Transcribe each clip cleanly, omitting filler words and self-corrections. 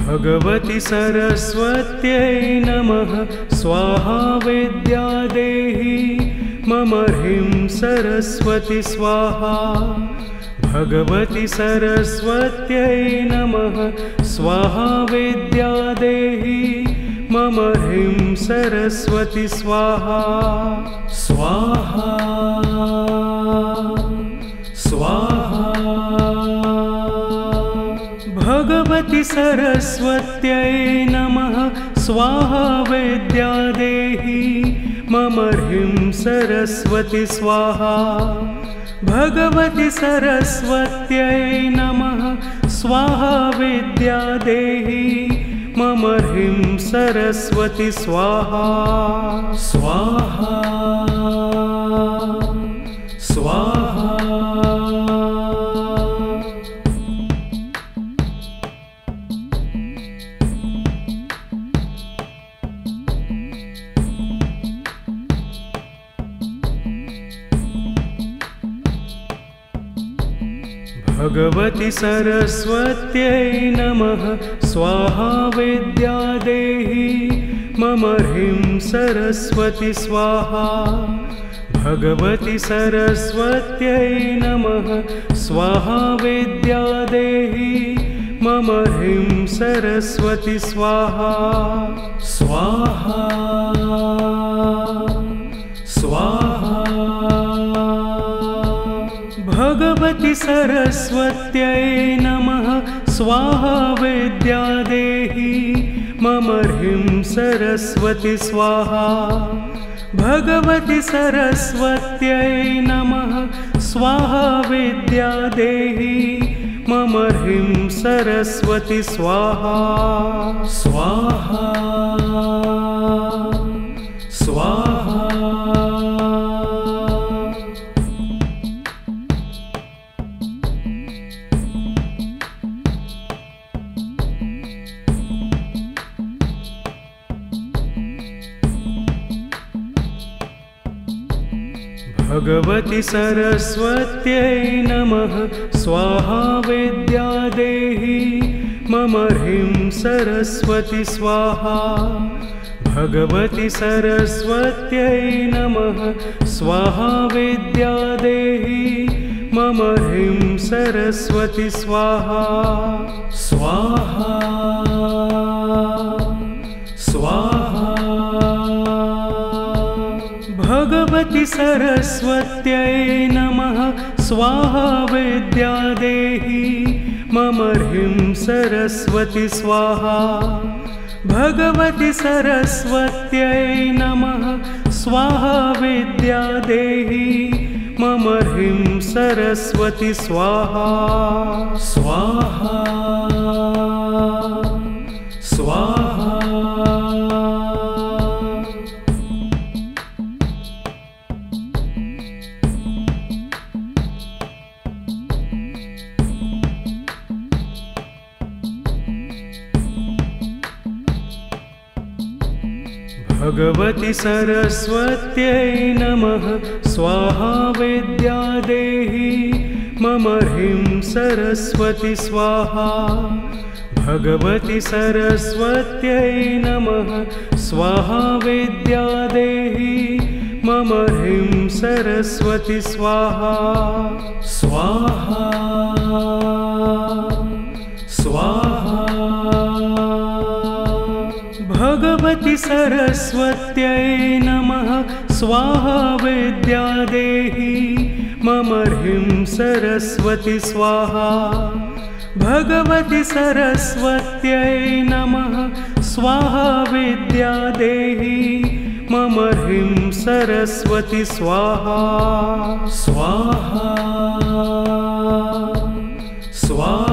भगवति सरस्वत्यै नमः स्वाहा विद्या देहि मम ह्रीं सरस्वती स्वाहा। भगवति सरस्वत्यै नमः स्वाहा विद्या देहि मम ह्रीं सरस्वती स्वाहा। स्वाहा स्वाहा। भगवति सरस्वत्यै नमः स्वाहा विद्या देहि मम ह्रीं सरस्वती स्वाहा। भगवति सरस्वत्यै नमः स्वाहा विद्या देहि मम ह्रीं सरस्वती स्वाहा। स्वाहा स्वाहा। भगवति सरस्वत्यै नमः स्वाहा विद्या देहि मम ह्रीं सरस्वती स्वाहा। भगवति सरस्वत्यै नमः स्वाहा विद्या देहि मम ह्रीं सरस्वती स्वाहा। स्वाहा स्वाहा। भगवति सरस्वत्यै नमः स्वाहा विद्या देहि मम ह्रीं सरस्वती स्वाहा। भगवति सरस्वत्यै नमः स्वाहा विद्या देहि मम ह्रीं सरस्वती स्वाहा। स्वाहा स्वाहा। भगवति सरस्वत्यै नमः स्वाहा विद्या देहि मम ह्रीं सरस्वती स्वाहा। भगवति सरस्वत्यै नमः स्वाहा विद्या देहि मम ह्रीं सरस्वती स्वाहा। स्वाहा स्वाहा। भगवति सरस्वत्यै नमः स्वाहा विद्या देहि मम ह्रीं सरस्वती स्वाहा। भगवति सरस्वत्यै नमः स्वाहा विद्या देहि मम ह्रीं सरस्वती स्वाहा। स्वाहा स्वाहा। भगवति सरस्वत्यै नमः स्वाहा विद्या देहि मम ह्रीं सरस्वती स्वाहा। भगवति सरस्वत्यै नमः स्वाहा विद्या देहि मम ह्रीं सरस्वती स्वाहा। स्वाहा स्वाहा। भगवति सरस्वत्यै नमः स्वाहा विद्या देहि मम ह्रीं सरस्वती स्वाहा। भगवति सरस्वत्यै नमः स्वाहा विद्या देहि मम ह्रीं सरस्वती स्वाहा। स्वाहा स्वाहा।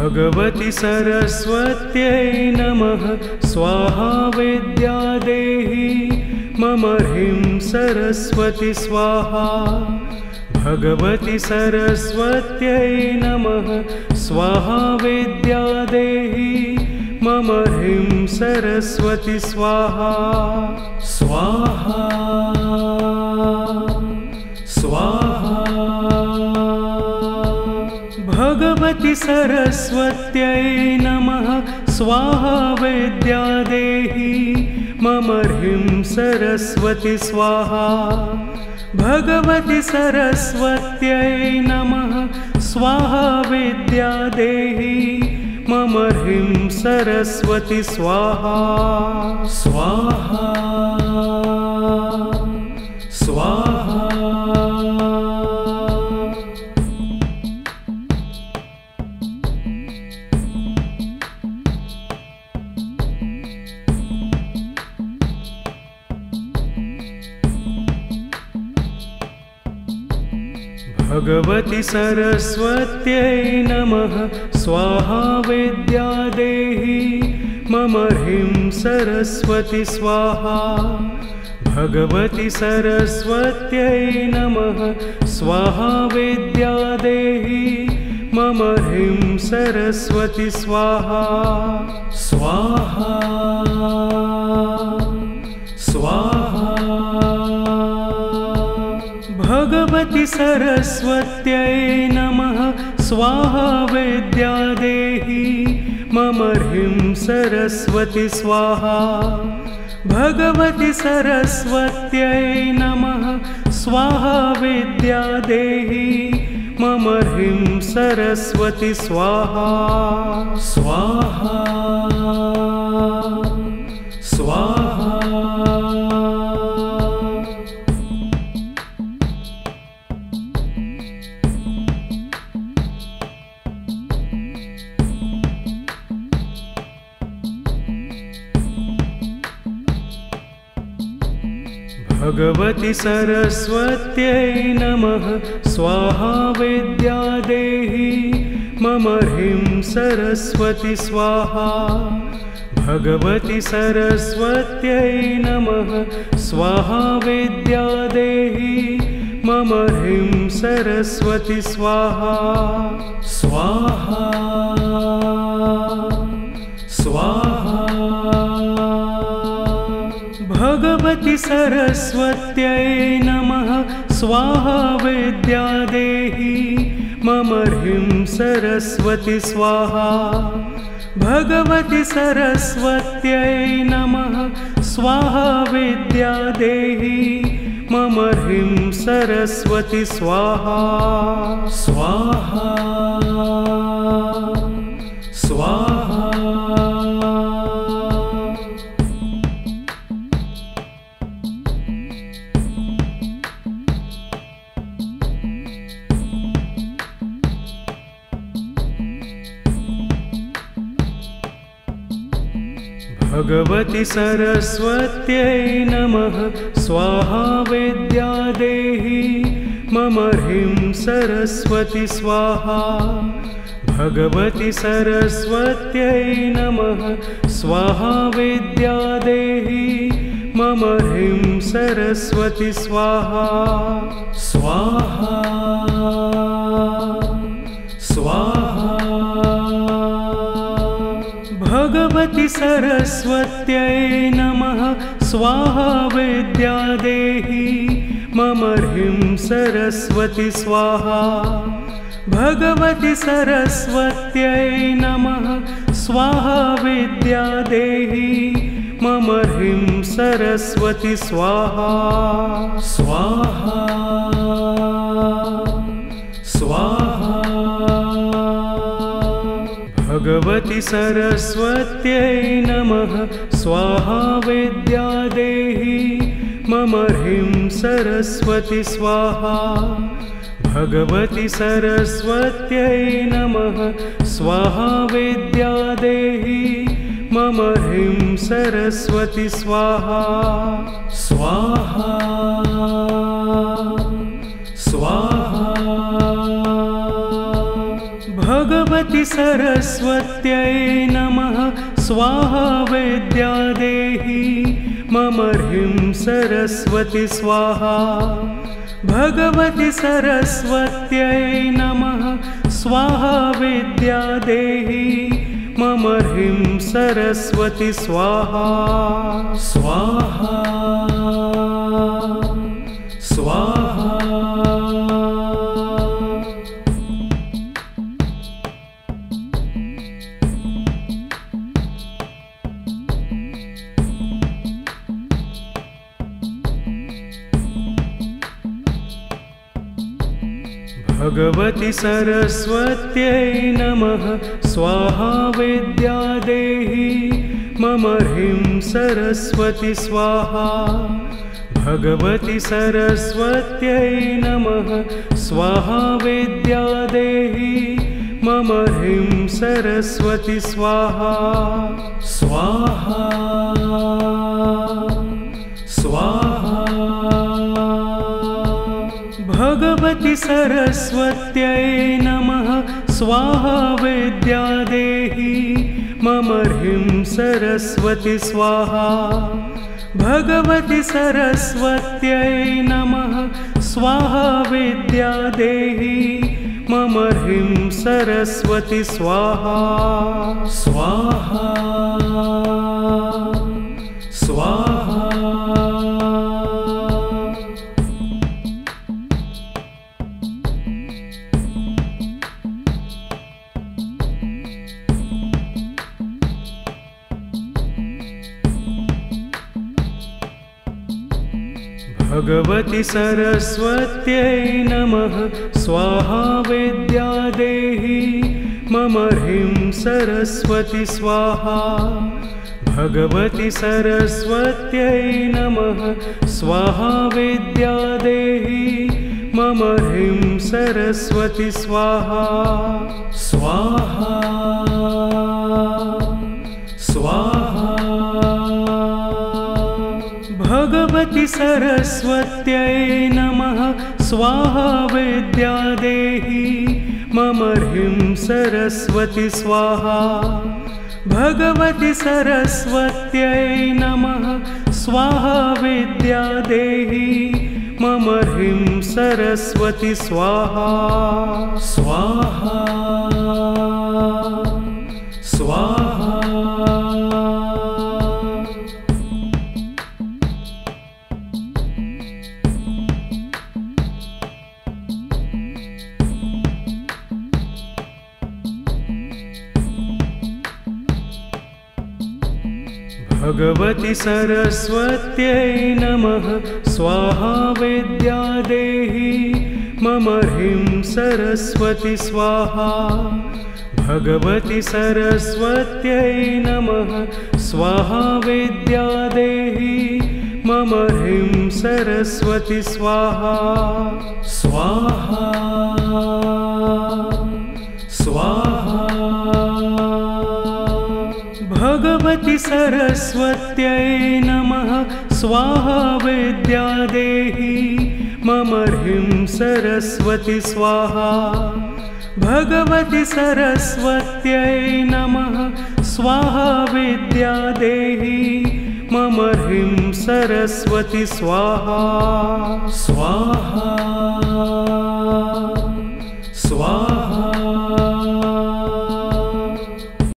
भगवति सरस्वत्यै नमः स्वाहा विद्या देहि मम ह्रीं सरस्वती स्वाहा। भगवति सरस्वत्यै नमः स्वाहा विद्या देहि मम ह्रीं सरस्वती स्वाहा स्वाहा स्वाहा भगवति सरस्वत्यै नमः स्वाहा विद्या देहि मम ह्रीं सरस्वती स्वाहा भगवति सरस्वत्यै नमः स्वाहा विद्या देहि मम ह्रीं सरस्वती स्वाहा स्वाहा स्वाहा भगवति सरस्वत्यै नमः स्वाहा विद्या देहि मम ह्रीं सरस्वती स्वाहा भगवति सरस्वत्यै नमः स्वाहा विद्या देहि मम ह्रीं सरस्वती स्वाहा स्वाहा स्वाहा भगवति सरस्वत्यै नमः स्वाहा विद्या देहि मम ह्रीं सरस्वती स्वाहा भगवति सरस्वत्यै नमः स्वाहा विद्या देहि मम ह्रीं सरस्वती स्वाहा स्वाहा स्वाहा भगवति सरस्वत्यै नमः स्वाहा विद्या देहि मम ह्रीं सरस्वती स्वाहा भगवति सरस्वत्यै नमः स्वाहा विद्या देहि मम ह्रीं सरस्वती स्वाहा स्वाहा स्वाहा भगवति सरस्वत्यै नमः स्वाहा विद्या देहि मम ह्रीं सरस्वती स्वाहा भगवति सरस्वत्यै नमः स्वाहा विद्या देहि मम ह्रीं सरस्वती स्वाहा स्वाहा स्वाहा भगवति सरस्वत्यै नमः स्वाहा विद्या देहि मम ह्रीं सरस्वती स्वाहा भगवति सरस्वत्यै नमः स्वाहा विद्या देहि मम ह्रीं सरस्वती स्वाहा स्वाहा स्वाहा भगवति सरस्वत्यै नमः स्वाहा विद्या देहि मम ह्रीं सरस्वती स्वाहा भगवति सरस्वत्यै नमः स्वाहा विद्या देहि मम ह्रीं सरस्वती स्वाहा स्वाहा स्वाहा भगवति सरस्वत्यै नमः स्वाहा विद्या देहि मम ह्रीं सरस्वती स्वाहा भगवति सरस्वत्यै नमः स्वाहा विद्या देहि मम ह्रीं सरस्वती स्वाहा स्वाहा स्वाहा भगवति सरस्वत्यै नमः स्वाहा विद्या देहि मम ह्रीं सरस्वती स्वाहा भगवति सरस्वत्यै नमः स्वाहा विद्या देहि मम ह्रीं सरस्वती स्वाहा स्वाहा स्वाहा। भगवति सरस्वत्यै नमः स्वाहा विद्या देहि मम ह्रीं सरस्वती स्वाहा। भगवति सरस्वत्यै नमः स्वाहा विद्या देहि मम ह्रीं सरस्वती स्वाहा स्वाहा स्वाहा। भगवति सरस्वत्यै नमः स्वाहा विद्या देहि मम ह्रीं सरस्वती स्वाहा। भगवति सरस्वत्यै नमः स्वाहा विद्या देहि मम ह्रीं सरस्वती स्वाहा स्वाहा स्वाहा। भगवति सरस्वत्यै नमः स्वाहा विद्या देहि मम ह्रीं सरस्वती स्वाहा। भगवति सरस्वत्यै नमः स्वाहा विद्या देहि मम ह्रीं सरस्वती स्वाहा स्वाहा स्वाहा। भगवति सरस्वत्यै नमः स्वाहा विद्या देहि मम ह्रीं सरस्वती स्वाहा। भगवति सरस्वत्यै नमः स्वाहा विद्या देहि मम ह्रीं सरस्वती स्वाहा स्वाहा स्वाहा। भगवति सरस्वत्यै नमः स्वाहा विद्या देहि मम ह्रीं सरस्वती स्वाहा। भगवति सरस्वत्यै नमः स्वाहा विद्या देहि मम ह्रीं सरस्वती स्वाहा स्वाहा स्वाहा। भगवति सरस्वत्यै नमः स्वाहा विद्या देहि मम ह्रीं सरस्वती स्वाहा। भगवति सरस्वत्यै नमः स्वाहा विद्या देहि मम ह्रीं सरस्वती स्वाहा स्वाहा स्वाहा।